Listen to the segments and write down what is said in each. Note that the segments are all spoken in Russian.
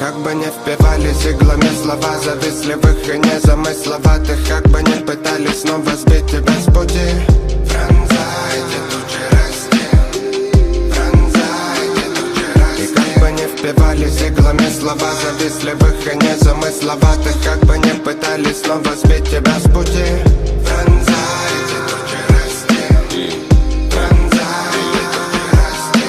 как бы не впивались иглами слова завистливых и незамысловатых, как бы не пытались снова сбить тебя с пути. Пронзайте тучи расти, пронзайте тучи расти. И как бы не впивались иглами слова завистливых и незамысловатых, как бы не пытались снова сбить тебя с пути. Пронзайте тучи расти, пронзайте тучи расти.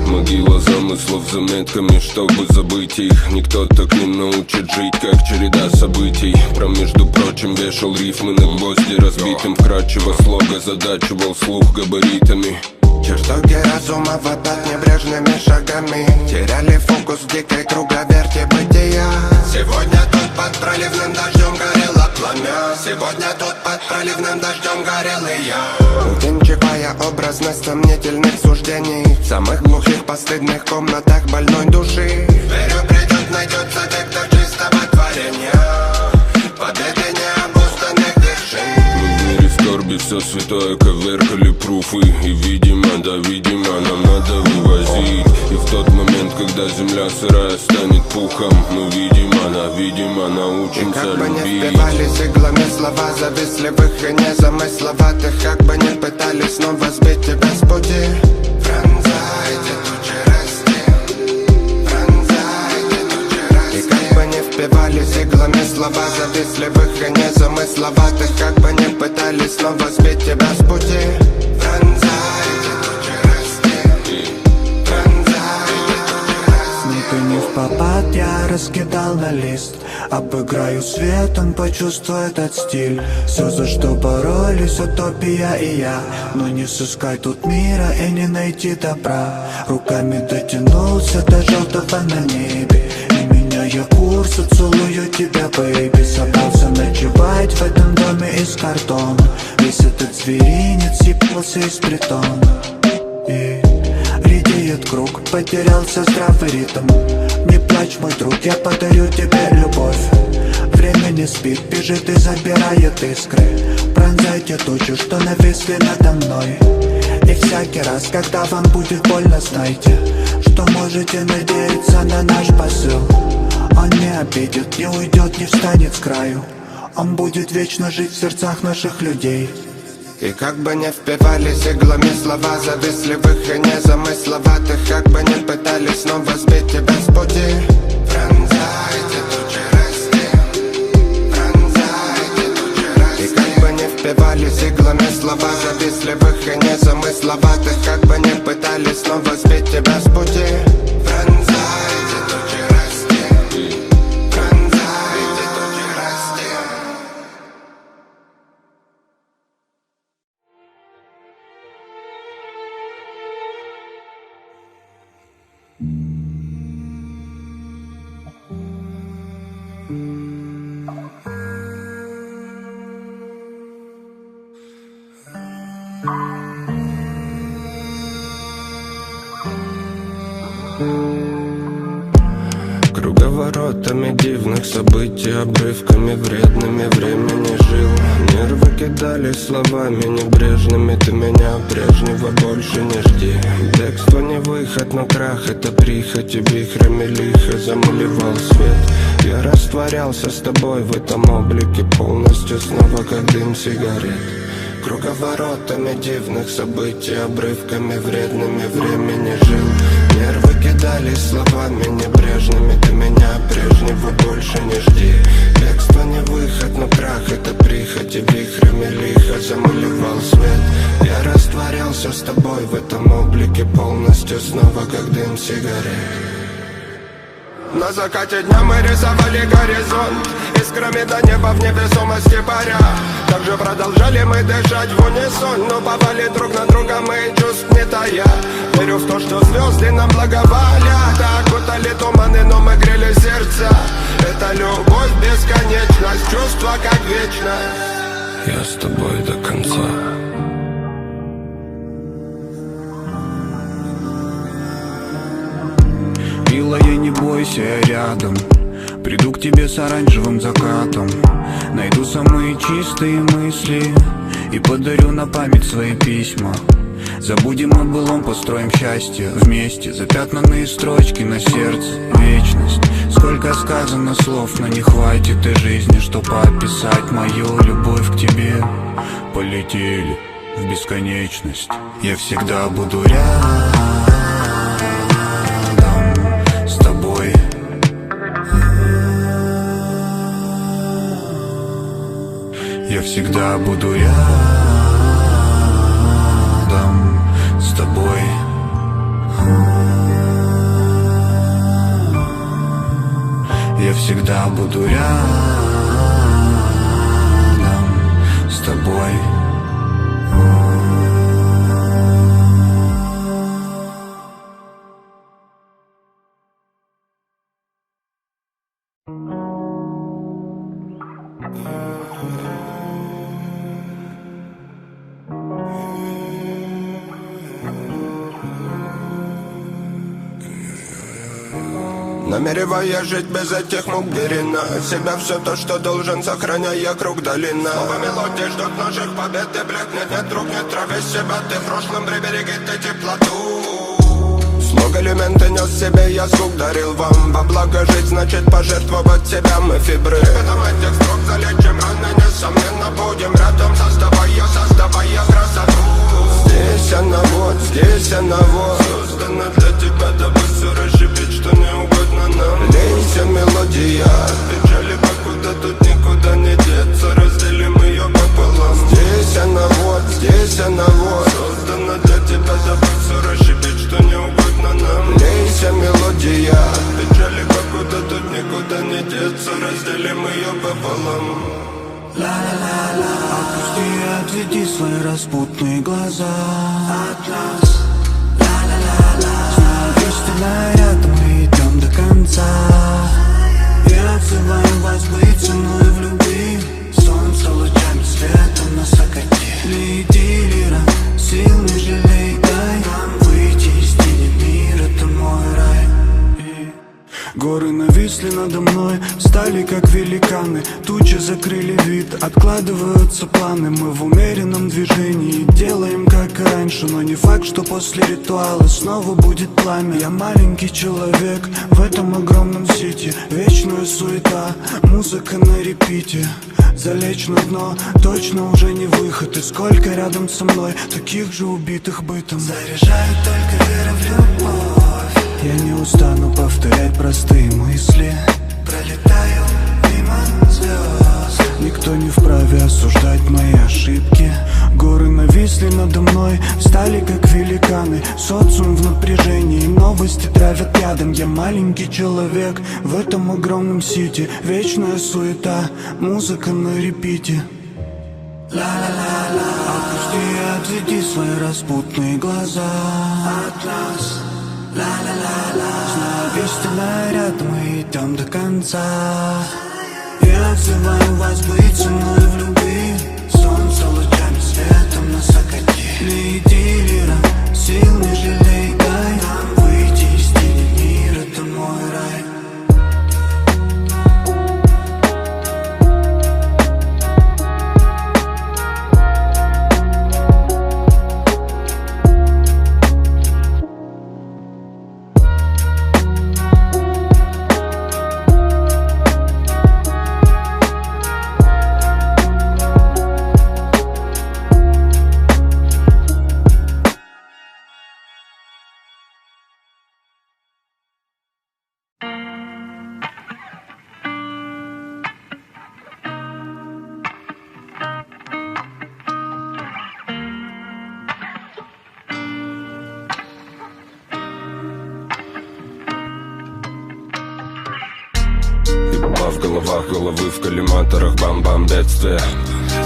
Могила замыслов заметками, чтобы забыть их. Никто так не научит жить, как череда событий. Между прочим, вешал рифмы на гвозди разбитым. Вкрадчиво слога задачивал слух габаритами. Чертоги разума в отпад небрежными шагами теряли фокус в дикой круговерти бытия. Сегодня тут под проливным дождем горело пламя. Сегодня тут под проливным дождем горел и я. Утенчивая образность сомнительных суждений в самых глухих постыдных комнатах больной души. Верю, придет, найдется те, кто чистого творения под этой необузданных вершин. Мы в мире скорби все святое коверкали пруфы. И видимо, да видимо, нам надо вывозить. И в тот момент, когда земля сырая станет пухом, мы видимо, да видимо, научимся любить. И как бы не впивались иглами слова завистливых и незамысловатых, как бы не пытались снова сбить тебя с пути. Пронзайте тучи расти, пронзайте тучи расти. И как бы не впивались иглами слова завистливых и незамысловатых, как бы не пытались снова сбить тебя с пути. Пронзайте тучи расти, пронзайте тучи расти. Никто не в попад, я раскидал на лист. Обыграю свет, он почувствует этот стиль. Все, за что боролись, утопия и я. Но не сыскать тут мира и не найти добра. Руками дотянулся до желтого на небе. И меняя курс, целую тебя, бэйби. Собрался ночевать в этом доме из картона. Весь этот зверинец сыпался из притона. И редеет круг, потерялся здравый ритм. Не плачь, мой друг, я подарю тебе любовь. Время не спит, бежит и забирает искры. Пронзайте тучи, что нависли надо мной. И всякий раз, когда вам будет больно, знайте, что можете надеяться на наш посыл. Он не обидит, не уйдет, не встанет с краю. Он будет вечно жить в сердцах наших людей. И как бы не впивались иглами слова завистливых и незамысловатых, как бы не пытались снова сбить тебя с пути. Пронзайте тучи расти, пронзайте тучи расти. И как бы не впивались иглами слова завистливых и незамысловатых, как бы не пытались снова сбить тебя с пути. Пронзайте тучи расти, пронзайте тучи расти. Круговоротами дивных событий, обрывками вредными времени жил. Нервы кидали словами небрежными. Ты меня прежнего больше не жди. Бегство не выход, но крах — это прихоть. И вихрами лихо замалевал свет. Я растворялся с тобой в этом облике полностью снова, как дым сигарет. Круговоротами дивных событий, обрывками вредными времени жил. Нервы кидали словами небрежными. Ты меня прежнего больше не жди. Бегство не выход, но крах — это прихоть. И вихрями лихо замалевал свет. Я растворялся с тобой в этом облике полностью снова, как дым сигарет. На закате дня мы рисовали горизонт искрами до неба в невесомости паря. Также продолжали мы дышать в унисон, но попали друг на друга мы чувств не тая. Верю в то, что звезды нам благоволят. Окутали туманы, но мы грели сердца. Это любовь, бесконечность, чувство как вечность. Я с тобой до конца. Милая, не бойся, я рядом. Приду к тебе с оранжевым закатом. Найду самые чистые мысли и подарю на память свои письма. Забудем о былом, построим счастье вместе. Запятнанные строчки на сердце, вечность. Сколько сказано слов, но не хватит и жизни, чтобы описать мою любовь к тебе. Полетели в бесконечность. Я всегда буду рядом с тобой. Я всегда буду рядом с тобой. Я всегда буду рядом с тобой. Намереваясь жить без этих мук, бери на себя все то, что должен, сохраняя круг долина. Снова мелодии ждут наших побед, и блекнет, нет друг, не трави себя. Ты в прошлом прибереги ты теплоту. Слог элементы нес себе, я звук дарил вам. Во благо жить значит пожертвовать себя, мы фибры. Рядом этих строк залечим раны, несомненно будем рядом, создавая красоту. Здесь она вот, здесь она вот, создана для тебя, дабы все расшибить, что не угодно нам. Лейся мелодия, печали покуда тут никуда не деться, разделим ее пополам. Здесь она вот, создана для тебя, дабы все расшибить, что не угодно нам. Лейся мелодия, печали покуда тут никуда не деться, разделим ее пополам. Ла-ла-ла-ла, опусти и отведи свои распутные глаза от нас. Ла-ла-ла-ла, знаю, истинно рядом, мы идем до конца. Я отзываю вас быть со мной в любви. Солнце лучами светом нас окати. Лети, лира, сил не жалей, дай нам выйти из тени мира, это мой рай. Горы нависли надо мной, стали как великаны. Тучи закрыли вид, откладываются планы. Мы в умеренном движении, делаем как и раньше. Но не факт, что после ритуала снова будет пламя. Я маленький человек в этом огромном сити. Вечная суета, музыка на репите. Залечь на дно, точно уже не выход. И сколько рядом со мной таких же убитых бытом. Заряжает только вера в любовь. Я не устану повторять простые мысли. Пролетаю мимо звезд. Никто не вправе осуждать мои ошибки. Горы нависли надо мной, стали как великаны. Социум в напряжении, новости травят ядом. Я маленький человек в этом огромном сити. Вечная суета, музыка на репите. Ла-ла-ла-ла, опусти и отведи свои распутные глаза от нас. Ла-ла-ла-ла, знаю, истинно рядом, мы идем до конца. Я отзываю вас быть со мной в любви. Солнце лучами светом нас окати. Лети, лира, сил не жалей, дай нам выйти из тени мира, это мой рай. В головах головы в коллиматорах, бам-бам, бедствие.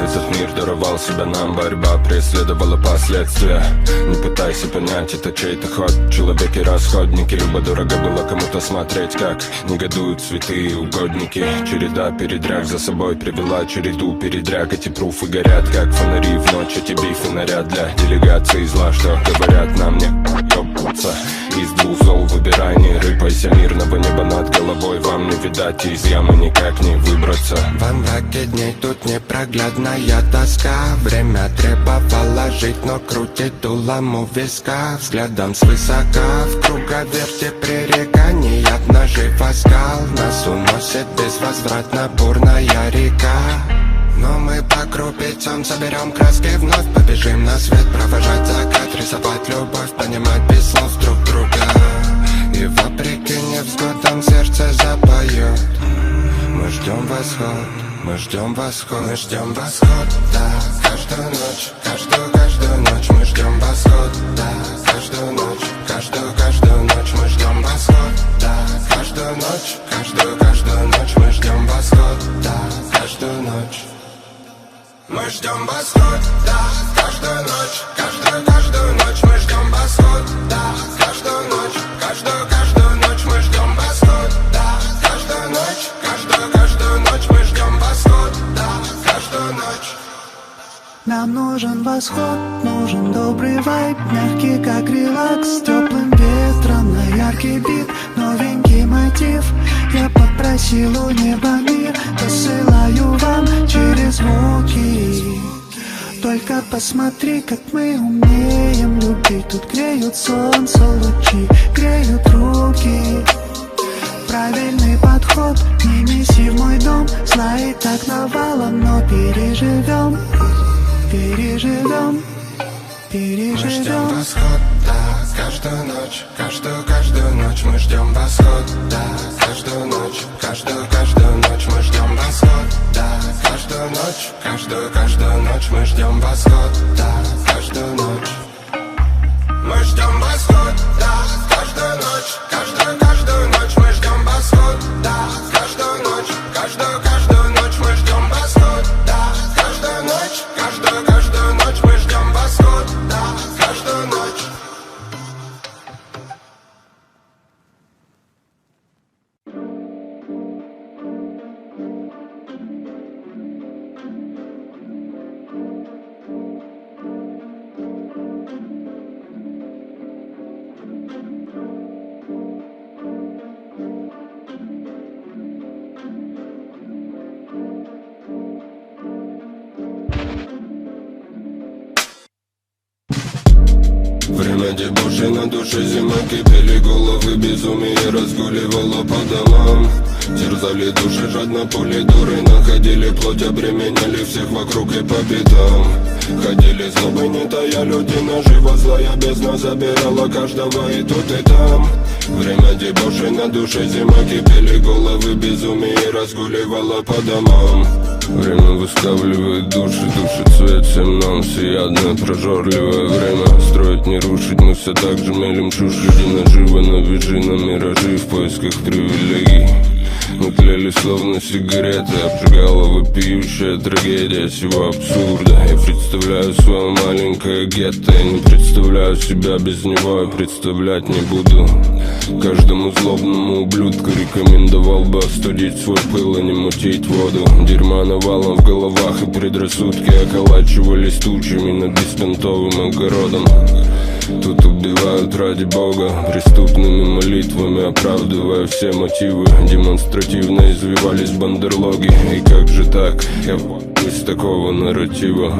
Этот мир даровал себя нам, борьба преследовала последствия. Не пытайся понять, это чей-то ход. Человеки расходники, любо дорого было кому-то смотреть, как негодуют святые угодники. Череда передряг за собой привела череду передряг. Эти пруфы горят, как фонари в ночь. Эти бифы наряд для делегации зла, что говорят нам не ёб. Из двух зол выбирай, не рыпайся, мирного неба над головой вам не видать, из ямы никак не выбраться. Во мраке дней тут непроглядная тоска. Время требовало жить, но крутит дулом у виска. Взглядом свысока в круговерте пререканий от ножей оскал. Нас уносит безвозвратно бурная река. Но мы по крупицам соберем краски, вновь побежим на свет, провожать закат, рисовать любовь, понимать без слов друг друга. И вопреки невзгодам сердце запоет. Мы ждем восход, мы ждем восход, мы ждем восход, да. Каждую ночь, каждую ночь мы ждем восход, да. Каждую ночь, каждую ночь мы ждем восход, да. Каждую ночь, каждую ночь мы ждем восход, да. Каждую ночь мы ждем восход, да. Каждую ночь, каждую ночь мы ждем восход, да. Каждую ночь, каждую ночь мы ждем восход, да. Каждую ночь мы ждем восход, да. Каждую ночь. Нам нужен восход, нужен добрый вайб, мягкий как релакс, с теплым ветром на яркий бит, новенький мотив. Я попросил у неба мир, посылаю вам через звуки. Только посмотри, как мы умеем любить. Тут греют солнце лучи, греют руки. Правильный подход, не неси в мой дом. Зла и так навалом, но переживем. Переживем, переживем. Мы ждем восход, да. Каждую ночь, каждую ночь мы ждем восход, да. Каждую ночь, каждую ночь мы ждем восход, да. Каждую ночь мы ждем восход, да. Каждую ночь мы ждем восход, да. Каждую ночь, каждую ночь мы ждем восход, да. Каждую ночь, каждую ночь мы ждем восход, да. Каждую ночь мы ждем восход, да. Каждую ночь. Время дебоши, на душе зима, кипели головы, безумие разгуливало по домам. Терзали души, жадно пули дуры, находили плоть, обременяли всех вокруг и по пятам. Ходили злобы, не тая, люди наживо, злая бездна забирала каждого и тут и там. Время дебоши, на душе зима, кипели головы, безумие разгуливало по домам. Время выскавливает души, душит цвет всем нам, всеядное, прожорливое время. Строить не рушить, мы все так же мелем чушь. Люди наживо, навяжи на миражи в поисках привилегий. Мы тлели словно сигареты, обжигала вопиющая трагедия всего абсурда. Я представляю свое маленькое гетто, я не представляю себя без него, и представлять не буду. Каждому злобному ублюдку рекомендовал бы остудить свой пыл и не мутить воду. Дерьма навалом в головах, и предрассудки околачивались тучами над беспонтовым огородом. Тут убивают ради Бога, преступными молитвами оправдывая все мотивы. Демонстративно извивались бандерлоги. И как же так? Я из такого нарратива.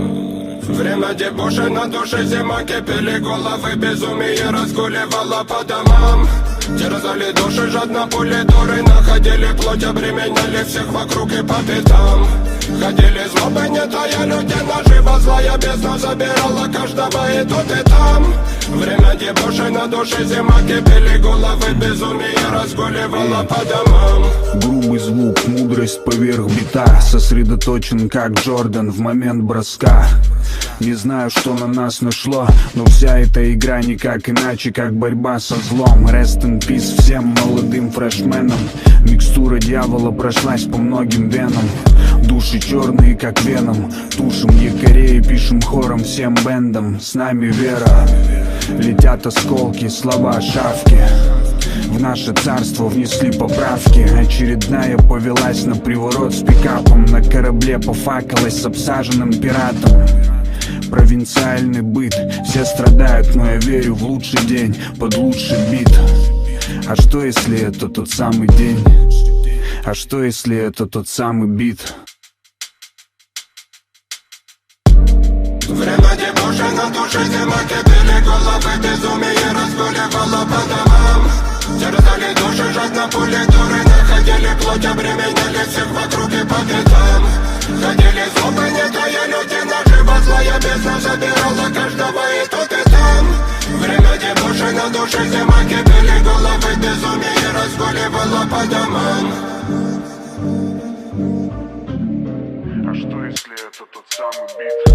Время дебоши, на душе зима, кипели головы, безумие разгуливало по домам. Терзали души, жадно пули дуры, находили плоть, обременяли всех вокруг и по пятам. Ходили злобы, не тая, люди наживо, злая бездна забирала каждого и тут и там. Время дебоши, на душе зима, кипели головы, безумие разгуливало по домам. Грубый звук, мудрость поверх бита, сосредоточен как Джордан в момент броска. Не знаю, что на нас нашло, но вся эта игра никак иначе, как борьба со злом. Rest in peace всем молодым фрешменам. Микстура дьявола прошлась по многим венам. Души черные, как веном. Тушим якорей и пишем хором всем бендам. С нами вера. Летят осколки, слова шавки. В наше царство внесли поправки. Очередная повелась на приворот с пикапом. На корабле пофакалась с обсаженным пиратом. провинциальный быт. Все страдают, но я верю в лучший день под лучший бит. А что если это тот самый день? А что если это тот самый бит? Время дебоши на душе, зима, кипели головы, безумие разгуливало по домам. Терзали души, жадно пули дуры, находили плоть, обременяли всех вокруг и по пятам. Ходили зубы, не тая люди, наживо злая бездна забирала каждого и тут и там. Время дебоши на душе, зима, кипели головы, безумие разгуливало по домам. А что если это тот самый бит?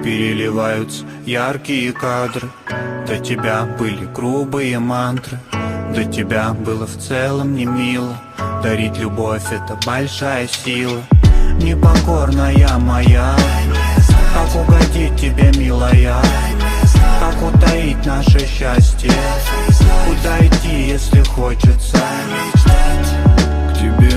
Переливаются яркие кадры. До тебя были грубые мантры. До тебя было в целом не мило. Дарить любовь — это большая сила. Непокорная моя, как угодить тебе, милая? Как утаить наше счастье? Куда идти, если хочется? К тебе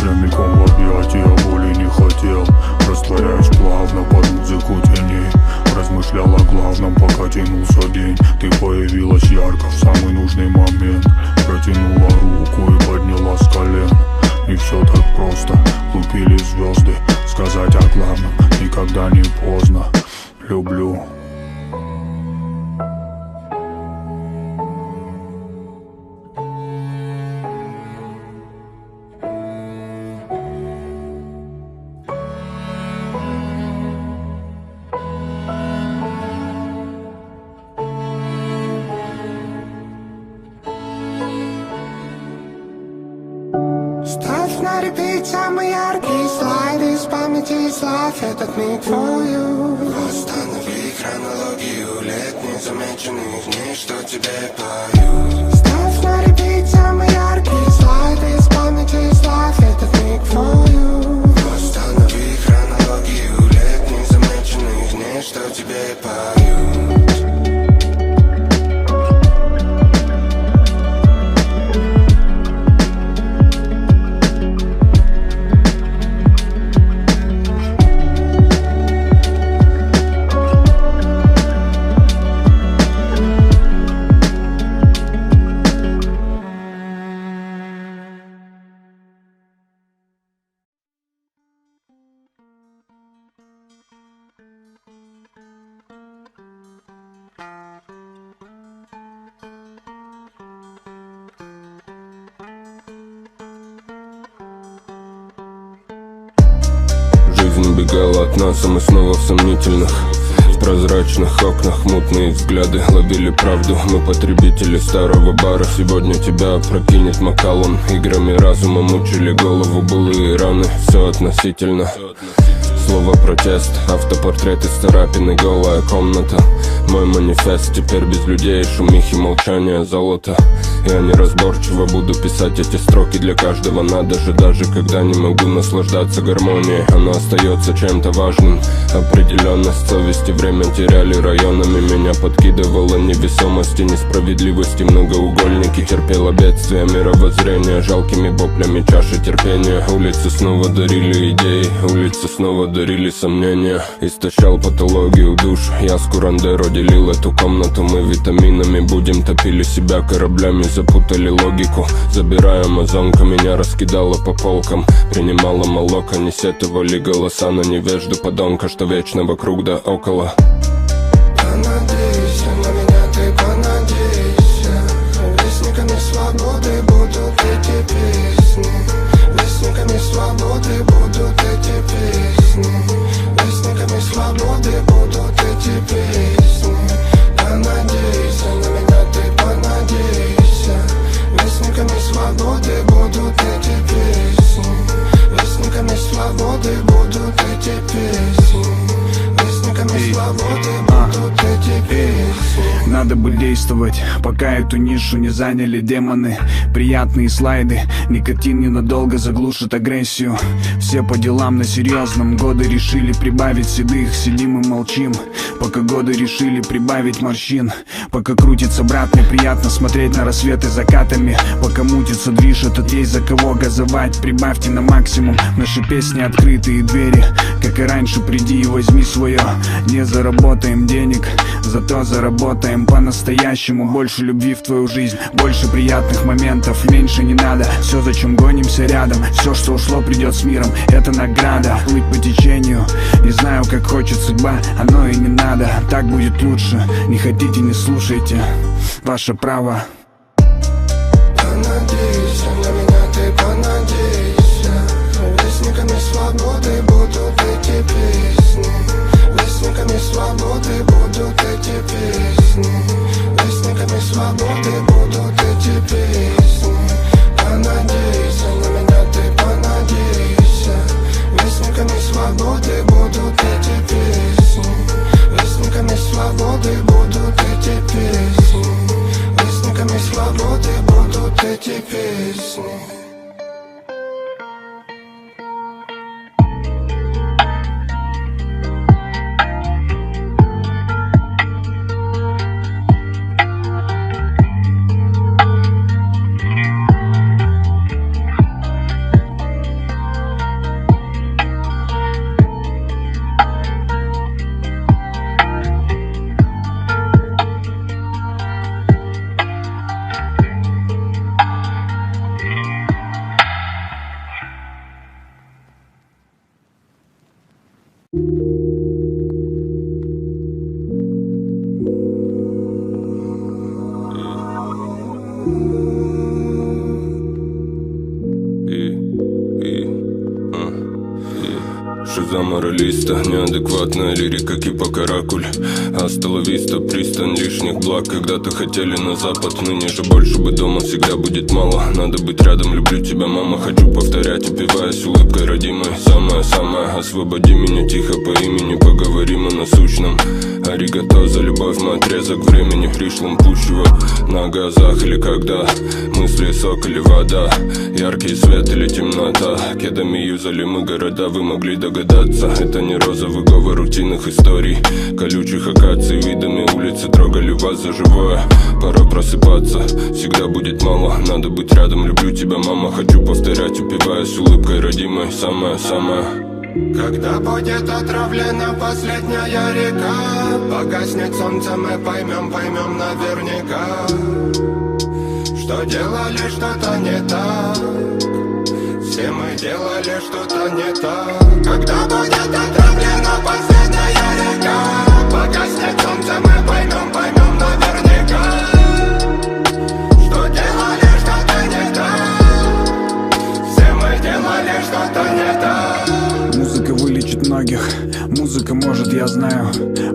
прямиком в объятия, боли не хотел. Растворяюсь плавно под музыку теней. Размышлял о главном, пока тянулся день. Ты появилась ярко в самый нужный момент. Протянула руку и подняла с колен. И все так просто, лупили звезды. Сказать о главном никогда не поздно. Люблю. Ставь на репит самые яркие слайды из памяти и слав этот миг for you. Восстанови хронологию лет незамеченных дней, что тебе пою. Ставь на репит самые яркие слайды из памяти и слав этот миг for you. Восстанови хронологию лет незамеченных дней, что тебе пою. Жизнь убегала от нас, а мы снова в сомнительных. прозрачных окнах мутные взгляды ловили правду. Мы потребители старого бара. Сегодня тебя опрокинет Макалон. Играми разума мучили голову былые раны. Все относительно. Слово протест, автопортрет из царапины, голая комната. Мой манифест теперь без людей, шумихи, молчания, золото. Я неразборчиво буду писать эти строки, для каждого надо же. Даже когда не могу наслаждаться гармонией, она остается чем-то важным. Определенность совести время теряли районами. Меня подкидывало невесомости, несправедливости, многоугольники. Терпела бедствия мировоззрения, жалкими воплями чаши терпения. Улицы снова дарили идеи, улицы снова дарили сомнения. Истощал патологию душ, я с Курандеро делил эту комнату. Мы витаминами будем, топили себя кораблями, запутали логику. Забирая амазонка, меня раскидала по полкам. Принимала молоко, не сетовали голоса на невежду подонка, что вечно вокруг да около. Понадейся на меня, ты понадейся. Вестниками свободы будут эти песни. Вестниками свободы будут эти песни. Вестниками свободы будут эти песни. Понадейся на меня, ты понадейся. Вестниками свободы будут эти песни. Вестниками свободы будут эти песни. Вестниками свободы будут эти песни. Надо бы действовать, пока эту нишу не заняли демоны. Приятные слайды, никотин ненадолго заглушит агрессию. Все по делам на серьезном, годы решили прибавить седых. Сидим и молчим, пока годы решили прибавить морщин. Пока крутится брат, мне приятно смотреть на рассветы закатами. Пока мутится движ, этот есть за кого газовать. Прибавьте на максимум, наши песни открытые двери. Как и раньше, приди и возьми свое. Не заработаем денег, зато заработаем по-настоящему. Больше любви в твою жизнь, больше приятных моментов, меньше не надо. Все, зачем гонимся рядом, все, что ушло, придет с миром. Это награда, плыть по течению. Не знаю, как хочет судьба, оно и не надо. Так будет лучше, не хотите, не слушайте. Ваше право. Понадейся на меня, ты понадейся. Вестниками свободы будут эти песни. Вестниками свободы будут эти песни. Вестниками свободы будут эти песни. Понадейся на меня, ты понадейся. Вестниками свободы будут эти песни. Вестниками свободы будут эти песни. Вестниками свободы будут эти песни. Шиза моралиста, неадекватная лирика кипа каракуль. Асталовиста, пристань лишних благ. Когда-то хотели на запад, ныне же больше бы дома всегда будет мало. Надо быть рядом, люблю тебя, мама. Хочу повторять, упиваясь улыбкой родимой. Самое-самое, освободи меня тихо по имени. Поговорим о насущном. Аригато за любовь, мой отрезок времени. Пришлым пущего на газах или когда мысли сок или вода. Яркий свет или темнота. Кедами юзали мы города, вы могли догадаться. Это не розовый говор рутинных историй. Колючих акаций, видами улицы трогали вас за живое. Пора просыпаться, всегда будет мало. Надо быть рядом, люблю тебя, мама. Хочу повторять, упиваясь улыбкой родимой. Самое-самое. Когда будет отравлена последняя река, погаснет солнце, мы поймем наверняка, что делали что-то не так. Все мы делали что-то не так. Когда будет отравлена последняя река, погаснет солнце, мы поймем наверняка, что делали что-то не так. Все мы делали что-то не так. Музыка вылечит многих, музыка только может, я знаю.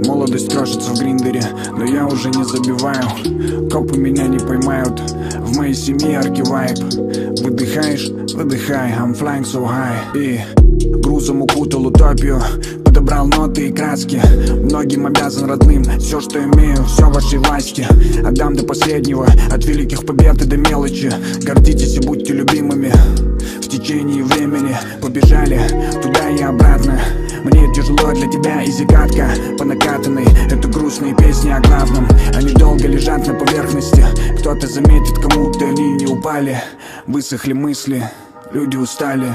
Молодость крошится в гриндере, но я уже не забиваю. Копы меня не поймают, в моей семье яркий вайб. Выдыхаешь? Выдыхай, I'm flying so high. И грузом укутал утопию, подобрал ноты и краски. Многим обязан родным, все, что имею, все в вашей власти. Отдам до последнего, от великих побед и до мелочи. Гордитесь и будьте любимыми. В течение времени побежали туда и обратно. Мне тяжело, для тебя изи-катка по накатанной. Это грустные песни о главном, они долго лежат на поверхности. Кто-то заметит, кому-то они не упали. Высохли мысли, люди устали.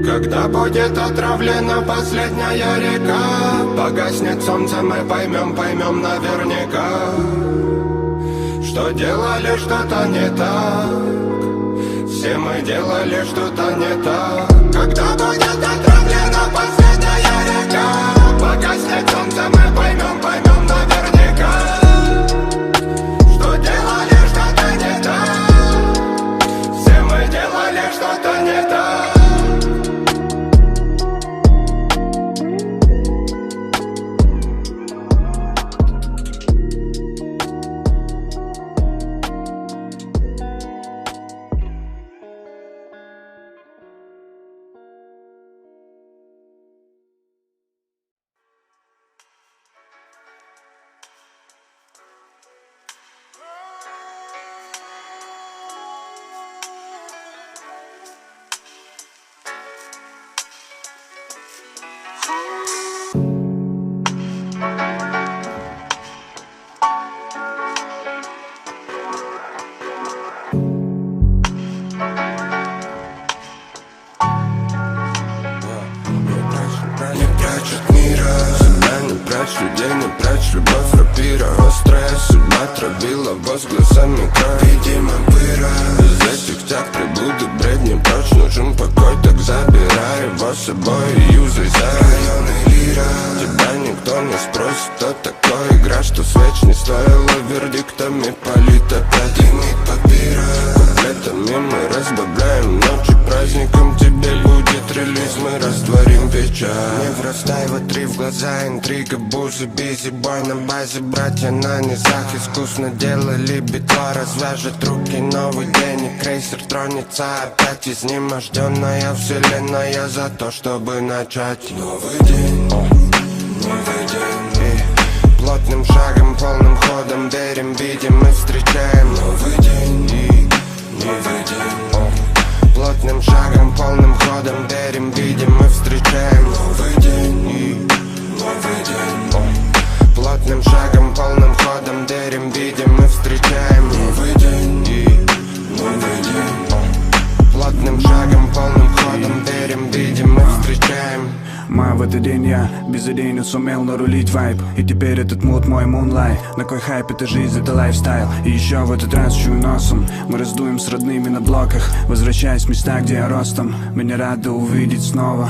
Когда будет отравлена последняя река, погаснет солнце, мы поймем наверняка, что делали что-то не так. Все мы делали что-то не так. Когда будет отравлена последняя река, погаснет солнце, мы поймем наверняка, что делали что-то не так. Все мы делали что-то не так. Людей не прячь, любовь рапира. Острая судьба травила воз глазами кровь. Видимо, пыра. Из этих тяг приблуды бредни прочь. Нужен покой, так забирай его с собой и юзай за районы лира. Тебя никто не спросит, кто такой. Игра, что свеч не стоила вердиктами. Палит опять дымит папира. Куплетами мы разбавляем ночи праздником. Тебе будет релиз, мы растворим печаль. Не врастай в три в глаза, интрига, бузы, бизи, бой на базе. Братья на низах искусно делали битва. Развяжет руки, новый день и крейсер тронется опять. Изнеможденная вселенная за то, чтобы начать новый день, новый день. И плотным шагом, полным ходом верим, видим и встречаем новый день, новый день. Плотным шагом, полным ходом верим, видим и встречаем новый день, новый день. Плотным шагом, полным ходом верим, видим и встречаем новый день, новый день. Плотным шагом, полным ходом верим, видим и встречаем. В этот день я безыдейно сумел нарулить вайб. И теперь этот мут мой мунлайт. На кой хайп, это жизнь, это лайфстайл. И еще в этот раз чую носом. Мы раздуем с родными на блоках, возвращаясь в места, где я ростом. Меня рады увидеть снова.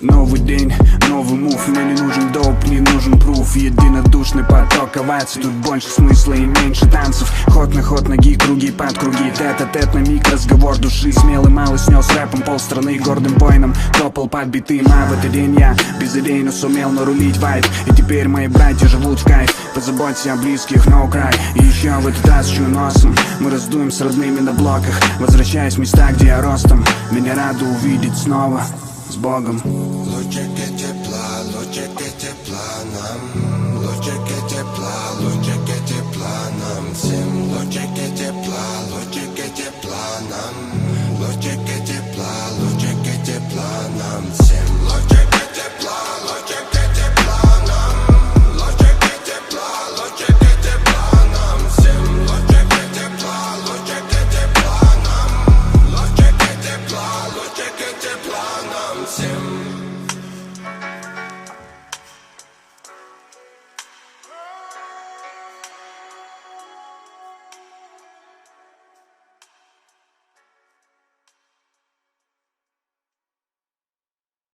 Новый день, новый мув. Мне не нужен доп, не нужен пруф. Единодушный поток оваций. Тут больше смысла и меньше танцев. Ход на ход, ноги, круги под круги. Тет-а-тет на миг, разговор души. Смелый малый снес рэпом полстраны. Гордым воином топал под битым. А в этот день я безыдейно сумел нарулить вайб. И теперь мои братья живут в кайф. Позаботься о близких, no cry. И еще в этот раз чую носом. Мы раздуем с родными на блоках, возвращаясь в места, где я ростом. Меня рады увидеть снова. С Богом. Лучик